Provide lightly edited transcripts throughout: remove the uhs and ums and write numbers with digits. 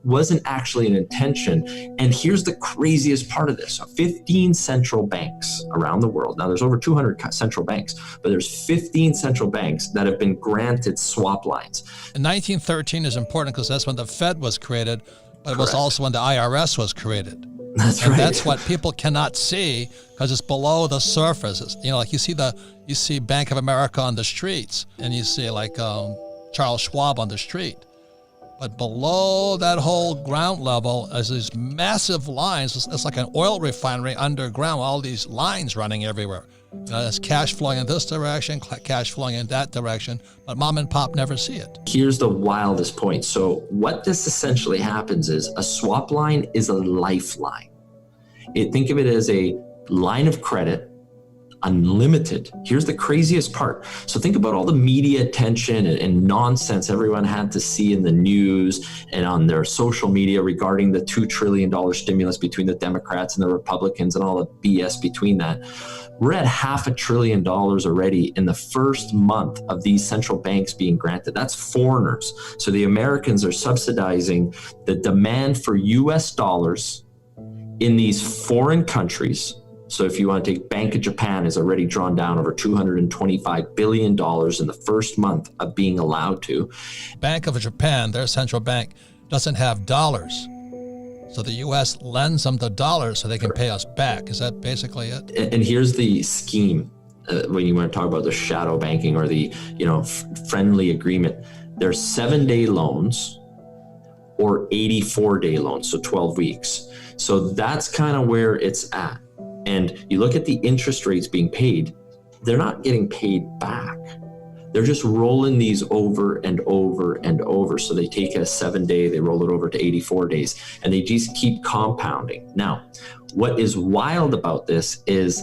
wasn't actually an intention. And here's the craziest part of this. 15 central banks around the world. Now there's over 200 central banks, but there's 15 central banks that have been granted swap lines. And 1913 is important because that's when the Fed was created, but it was also when the IRS was created. That's and right. That's what people cannot see because it's below the surface. Like you see Bank of America on the streets, and you see like Charles Schwab on the street. But below that whole ground level is these massive lines. It's like an oil refinery underground, all these lines running everywhere. There's cash flowing in this direction, cash flowing in that direction, but mom and pop never see it. Here's the wildest point. So what this essentially happens is a swap line is a lifeline. Think of it as a line of credit, unlimited. Here's the craziest part. So think about all the media attention and nonsense everyone had to see in the news and on their social media regarding the $2 trillion stimulus between the Democrats and the Republicans and all the BS between that. We're at $500 billion already in the first month of these central banks being granted. That's foreigners. So the Americans are subsidizing the demand for US dollars in these foreign countries. So if you want to take Bank of Japan has already drawn down over $225 billion in the first month of being allowed to. Bank of Japan, their central bank, doesn't have dollars. So the U.S. lends them the dollars so they can pay us back. Is that basically it? And here's the scheme when you want to talk about the shadow banking or the friendly agreement. There's 7-day loans or 84-day loans, so 12 weeks. So that's kind of where it's at. And you look at the interest rates being paid, they're not getting paid back. They're just rolling these over and over and over. So they take a 7-day, they roll it over to 84 days, and they just keep compounding. Now, what is wild about this is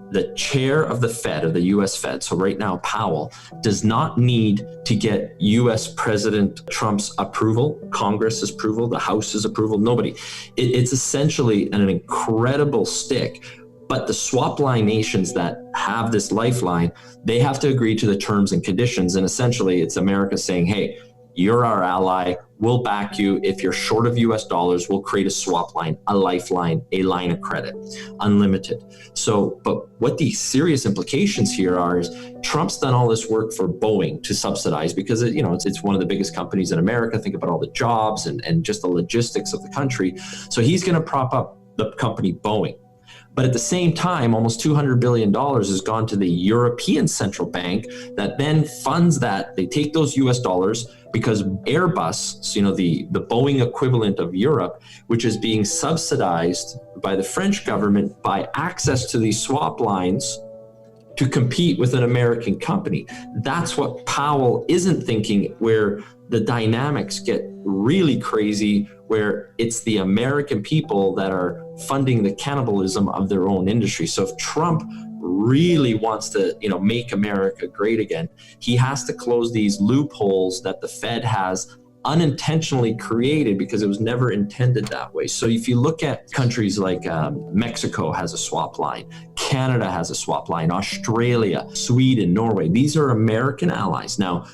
the chair of the Fed, of the US Fed, so right now Powell, does not need to get US President Trump's approval, Congress's approval, the House's approval, nobody. It's essentially an incredible stick. But the swap line nations that have this lifeline, they have to agree to the terms and conditions. And essentially it's America saying, hey, you're our ally, we'll back you. If you're short of US dollars, we'll create a swap line, a lifeline, a line of credit, unlimited. So, but what the serious implications here are is Trump's done all this work for Boeing to subsidize because it's one of the biggest companies in America. Think about all the jobs and just the logistics of the country. So he's going to prop up the company Boeing. But at the same time, almost $200 billion has gone to the European Central Bank that then funds that. They take those US dollars because Airbus, the Boeing equivalent of Europe, which is being subsidized by the French government by access to these swap lines to compete with an American company. That's what Powell isn't thinking, where the dynamics get really crazy, where it's the American people that are funding the cannibalism of their own industry. So if Trump really wants to, make America great again, he has to close these loopholes that the Fed has unintentionally created because it was never intended that way. So if you look at countries like Mexico has a swap line, Canada has a swap line, Australia, Sweden, Norway, these are American allies. Now,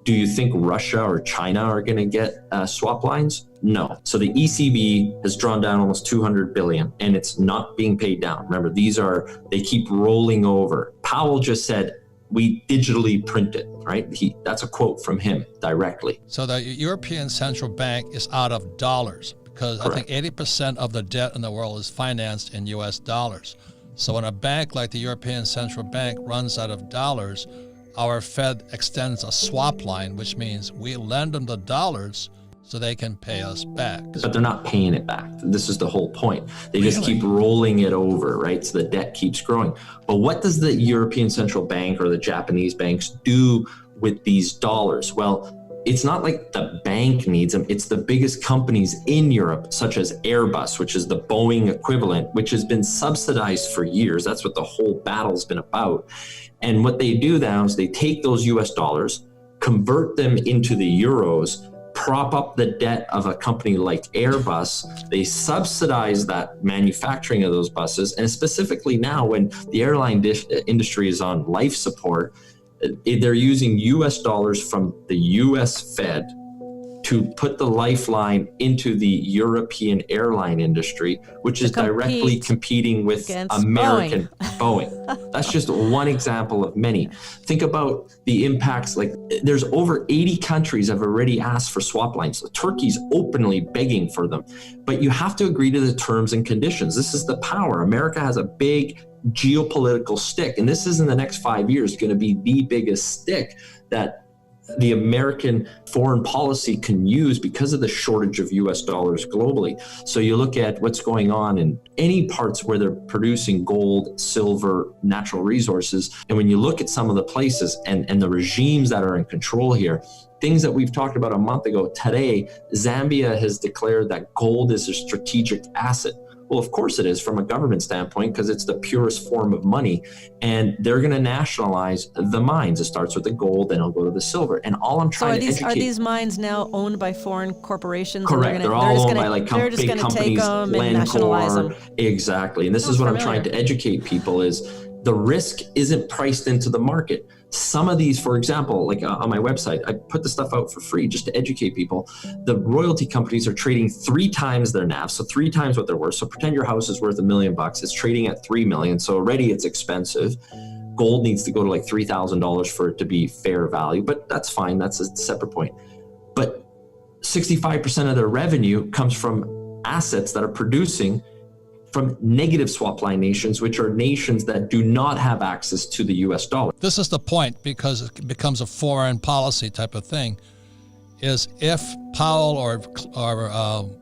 do you think Russia or China are going to get swap lines? No. So the ECB has drawn down almost 200 billion and it's not being paid down. Remember, they keep rolling over. Powell just said, we digitally print it, right? That's a quote from him directly. So the European Central Bank is out of dollars because Correct. I think 80% of the debt in the world is financed in US dollars. So when a bank like the European Central Bank runs out of dollars, our Fed extends a swap line, which means we lend them the dollars so they can pay us back. But they're not paying it back. This is the whole point. They just keep rolling it over, right? So the debt keeps growing. But what does the European Central Bank or the Japanese banks do with these dollars? Well, it's not like the bank needs them. It's the biggest companies in Europe, such as Airbus, which is the Boeing equivalent, which has been subsidized for years. That's what the whole battle's been about. And what they do now is they take those US dollars, convert them into the euros, prop up the debt of a company like Airbus. They subsidize that manufacturing of those buses. And specifically now when the airline industry is on life support, they're using US dollars from the US Fed to put the lifeline into the European airline industry, which is directly competing with American Boeing. That's just one example of many. Think about the impacts. Like, there's over 80 countries have already asked for swap lines. Turkey's openly begging for them, but you have to agree to the terms and conditions. This is the power. America has a big geopolitical stick, and this is in the next 5 years going to be the biggest stick that the American foreign policy can use because of the shortage of US dollars globally. So you look at what's going on in any parts where they're producing gold, silver, natural resources. And when you look at some of the places and the regimes that are in control here, things that we've talked about a month ago, today, Zambia has declared that gold is a strategic asset. Well, of course it is from a government standpoint, because it's the purest form of money, and they're going to nationalize the mines. It starts with the gold, then it'll go to the silver. And all I'm trying to educate. Are these mines now owned by foreign corporations? Correct. They're all owned by like big companies, take them and nationalize them. Exactly. And this is what I'm trying to educate people is the risk isn't priced into the market. Some of these, for example, like on my website, I put the stuff out for free just to educate people. The royalty companies are trading 3 times their NAV, so 3 times what they're worth. So pretend your house is worth $1 million. It's trading at $3 million. So already it's expensive. Gold needs to go to like $3,000 for it to be fair value, but that's fine. That's a separate point. But 65% of their revenue comes from assets that are producing from negative swap line nations, which are nations that do not have access to the US dollar. This is the point, because it becomes a foreign policy type of thing, is if Powell or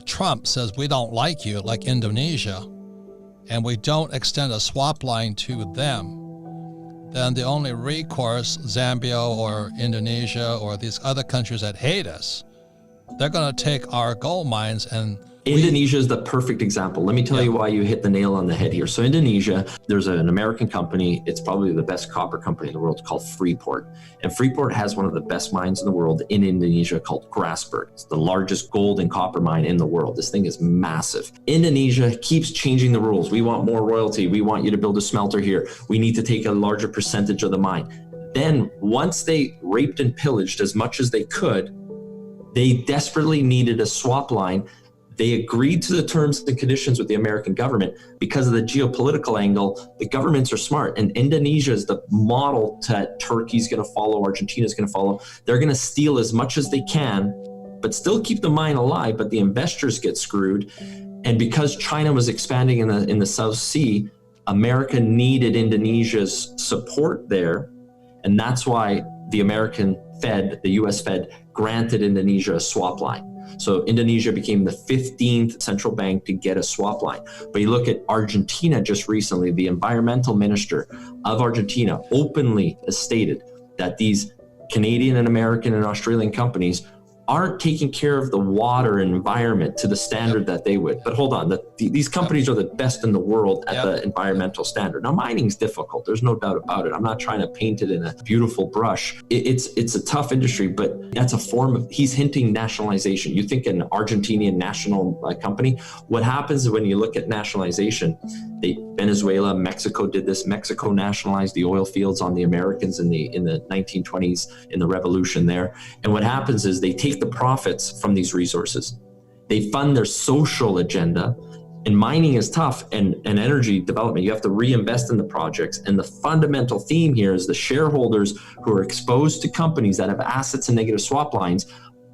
Trump says we don't like you, like Indonesia, and we don't extend a swap line to them, then the only recourse, Zambia or Indonesia or these other countries that hate us, they're going to take our gold mines. And Indonesia is the perfect example. Let me tell you why you hit the nail on the head here. So Indonesia, there's an American company. It's probably the best copper company in the world, called Freeport. And Freeport has one of the best mines in the world in Indonesia called Grasberg. It's the largest gold and copper mine in the world. This thing is massive. Indonesia keeps changing the rules. We want more royalty. We want you to build a smelter here. We need to take a larger percentage of the mine. Then once they raped and pillaged as much as they could, they desperately needed a swap line. They agreed to the terms and conditions with the American government. Because of the geopolitical angle, the governments are smart, and Indonesia is the model that Turkey's going to follow, Argentina's going to follow. They're going to steal as much as they can, but still keep the mine alive, but the investors get screwed. And because China was expanding in the South Sea, America needed Indonesia's support there, and that's why the American Fed, the US Fed, granted Indonesia a swap line. So Indonesia became the 15th central bank to get a swap line. But you look at Argentina just recently, the environmental minister of Argentina openly has stated that these Canadian and American and Australian companies aren't taking care of the water and environment to the standard that they would. But hold on, these companies are the best in the world at the environmental standard. Now, mining's difficult. There's no doubt about it. I'm not trying to paint it in a beautiful brush. It's a tough industry, but that's a form of, he's hinting nationalization. You think an Argentinian national company, what happens when you look at nationalization, Venezuela, Mexico did this. Mexico nationalized the oil fields on the Americans in the 1920s in the revolution there. And what happens is they take the profits from these resources. They fund their social agenda, and mining is tough, and energy development. You have to reinvest in the projects. And the fundamental theme here is the shareholders who are exposed to companies that have assets and negative swap lines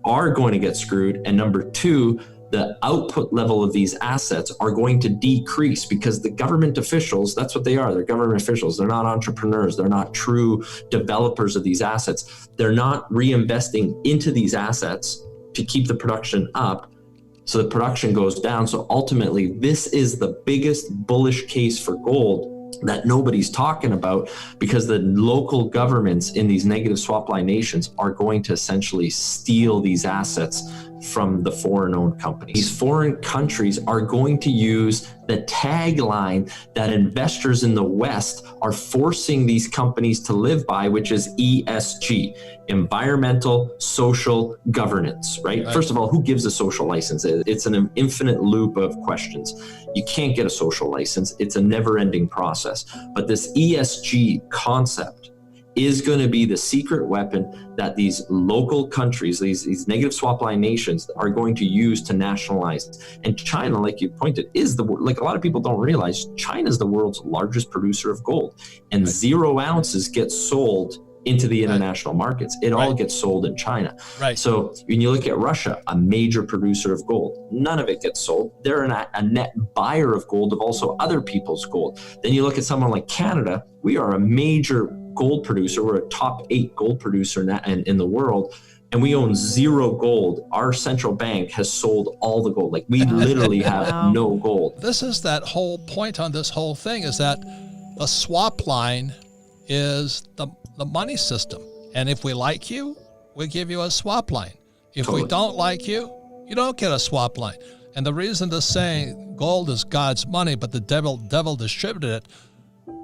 are going to get screwed. And number two, the output level of these assets are going to decrease because the government officials, that's what they are. They're government officials. They're not entrepreneurs. They're not true developers of these assets. They're not reinvesting into these assets to keep the production up. So the production goes down. So ultimately, this is the biggest bullish case for gold that nobody's talking about, because the local governments in these negative swap line nations are going to essentially steal these assets from the foreign-owned companies. These foreign countries are going to use the tagline that investors in the West are forcing these companies to live by, which is ESG, environmental, social governance, right? First of all, who gives a social license? It's an infinite loop of questions. You can't get a social license. It's a never-ending process. But this ESG concept is going to be the secret weapon that these local countries, these negative swap line nations, are going to use to nationalize. And China, like you pointed, is like a lot of people don't realize, China is the world's largest producer of gold, and 0 ounces get sold into the international markets. It all gets sold in China. Right. So when you look at Russia, a major producer of gold, none of it gets sold. They're a net buyer of gold, of also other people's gold. Then you look at someone like Canada, we are a major gold producer. We're a top 8 gold producer in the world, and we own 0 gold. Our central bank has sold all the gold. Like, we literally have no gold. This is that whole point on this whole thing, is that the swap line is the money system. And if we like you, we give you a swap line. If we don't like you, you don't get a swap line. And the reason to say gold is God's money, but the devil distributed it,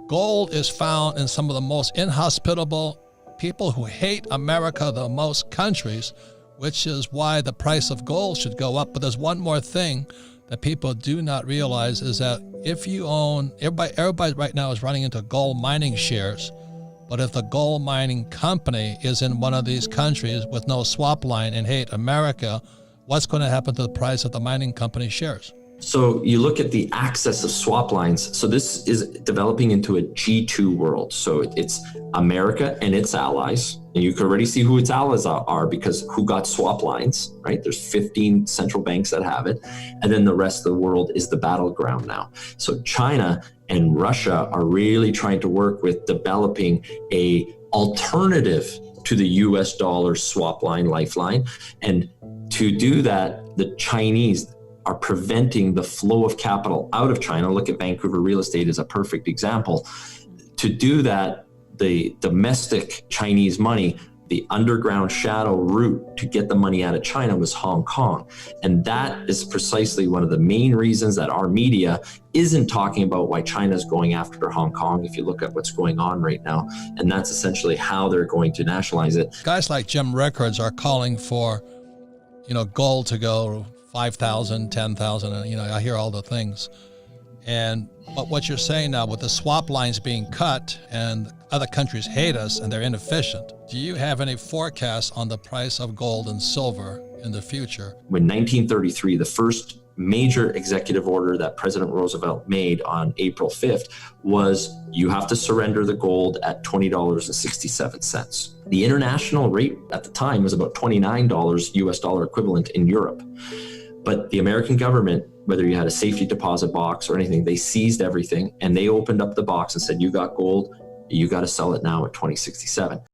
gold is found in some of the most inhospitable people who hate America the most countries, which is why the price of gold should go up. But there's one more thing that people do not realize, is that if you own, everybody right now is running into gold mining shares. But if the gold mining company is in one of these countries with no swap line and hate America, what's going to happen to the price of the mining company shares? So you look at the access of swap lines. So this is developing into a G2 world. So it's America and its allies. And you can already see who its allies are, because who got swap lines, right? There's 15 central banks that have it. And then the rest of the world is the battleground now. So China and Russia are really trying to work with developing a alternative to the US dollar swap line, lifeline. And to do that, the Chinese are preventing the flow of capital out of China. Look at Vancouver real estate as a perfect example. To do that, the domestic Chinese money, the underground shadow route to get the money out of China was Hong Kong. And that is precisely one of the main reasons that our media isn't talking about why China's going after Hong Kong, if you look at what's going on right now. And that's essentially how they're going to nationalize it. Guys like Jim Rickards are calling for, gold to go 5,000, 10,000, and I hear all the things. But what you're saying now, with the swap lines being cut and other countries hate us and they're inefficient, do you have any forecasts on the price of gold and silver in the future? When 1933, the first major executive order that President Roosevelt made on April 5th was, you have to surrender the gold at $20.67. The international rate at the time was about $29 US dollar equivalent in Europe. But the American government, whether you had a safety deposit box or anything, they seized everything and they opened up the box and said, you got gold, you got to sell it now at $20.67.